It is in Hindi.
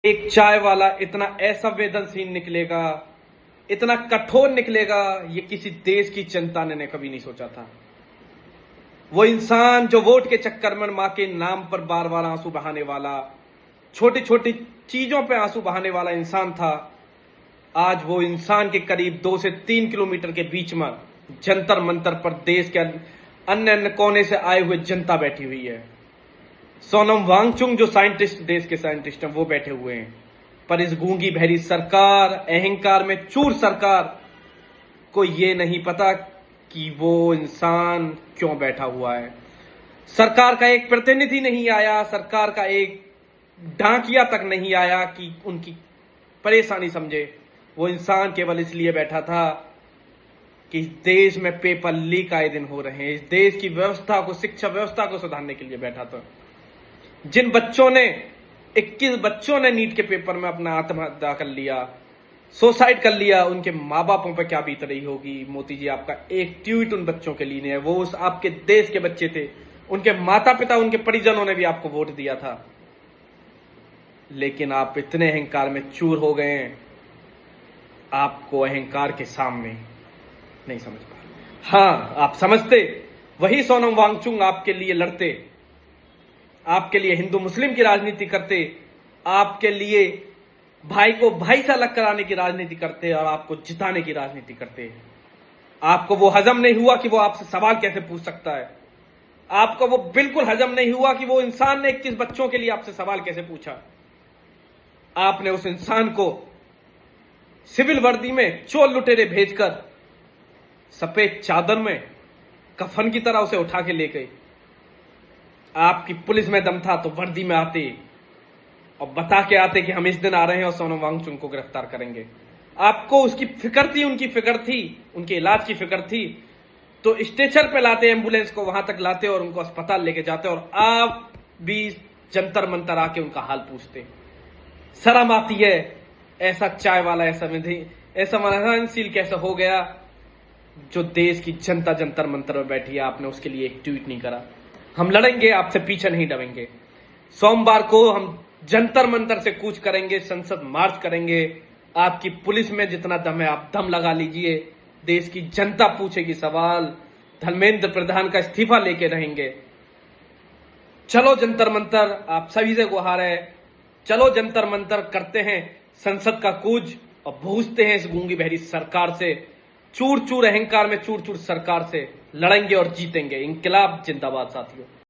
एक चाय वाला इतना असंवेदनशील निकलेगा, इतना कठोर निकलेगा, ये किसी देश की जनता ने कभी नहीं सोचा था। वो इंसान जो वोट के चक्कर में मां के नाम पर बार बार आंसू बहाने वाला, छोटी छोटी चीजों पे आंसू बहाने वाला इंसान था, आज वो इंसान के करीब 2 से 3 किलोमीटर के बीच में जंतर मंतर पर देश के अन्य अन्य कोने से आए हुए जनता बैठी हुई है। सोनम वांगचुक जो साइंटिस्ट, देश के साइंटिस्ट हैं, वो बैठे हुए हैं। पर इस गूंगी बहरी सरकार, अहंकार में चूर सरकार को ये नहीं पता कि वो इंसान क्यों बैठा हुआ है। सरकार का एक प्रतिनिधि नहीं आया, सरकार का एक डाकिया तक नहीं आया कि उनकी परेशानी समझे। वो इंसान केवल इसलिए बैठा था कि इस देश में पेपर लीक आए दिन हो रहे हैं, इस देश की व्यवस्था को, शिक्षा व्यवस्था को सुधारने के लिए बैठा था। जिन बच्चों ने 21 बच्चों ने नीट के पेपर में अपना आत्महत्या कर लिया, सुसाइड कर लिया, उनके माँ बापों पर क्या बीत रही होगी। मोदी जी, आपका एक ट्वीट उन बच्चों के लिए नहीं है। वो उस आपके देश के बच्चे थे, उनके माता पिता, उनके परिजनों ने भी आपको वोट दिया था, लेकिन आप इतने अहंकार में चूर हो गए हैं, आपको अहंकार के सामने नहीं समझ पा रहे। हाँ, आप समझते, वही सोनम वांगचुक आपके लिए लड़ते, आपके लिए हिंदू मुस्लिम की राजनीति करते, आपके लिए भाई को भाई से अलग कराने की राजनीति करते और आपको जिताने की राजनीति करते। आपको वो हजम नहीं हुआ कि वो आपसे सवाल कैसे पूछ सकता है। आपको वो बिल्कुल हजम नहीं हुआ कि वो इंसान ने 21 बच्चों के लिए आपसे सवाल कैसे पूछा। आपने उस इंसान को सिविल वर्दी में चोर लुटेरे भेजकर सफेद चादर में कफन की तरह उसे उठा के ले गए। आपकी पुलिस में दम था तो वर्दी में आते और बता के आते कि हम इस दिन आ रहे हैं और सोनम वांगचुक को गिरफ्तार करेंगे। आपको उसकी फिक्र थी, उनकी फिक्र थी, उनके इलाज की फिक्र थी, तो स्ट्रेचर पे लाते, एम्बुलेंस को वहां तक लाते और उनको अस्पताल लेके जाते, और आप भी जंतर मंतर आके उनका हाल पूछते। शर्म आती है। ऐसा चाय वाला, ऐसा संवेदनशील कैसा हो गया जो देश की जनता जंतर मंतर में बैठी है। आपने उसके लिए एक ट्वीट नहीं करा। हम लड़ेंगे, आपसे पीछे नहीं डरेंगे। सोमवार को हम जंतर मंतर से कूच करेंगे, संसद मार्च करेंगे। आपकी पुलिस में जितना दम है आप दम लगा लीजिए। देश की जनता पूछेगी सवाल, धर्मेंद्र प्रधान का इस्तीफा लेके रहेंगे। चलो जंतर मंतर, आप सभी से गुहार है, चलो जंतर मंतर करते हैं, संसद का कूच, और भूजते हैं इस गूंगी बहरी सरकार से, चूर चूर अहंकार में चूर चूर सरकार से लड़ेंगे और जीतेंगे। इंकलाब जिंदाबाद साथियों।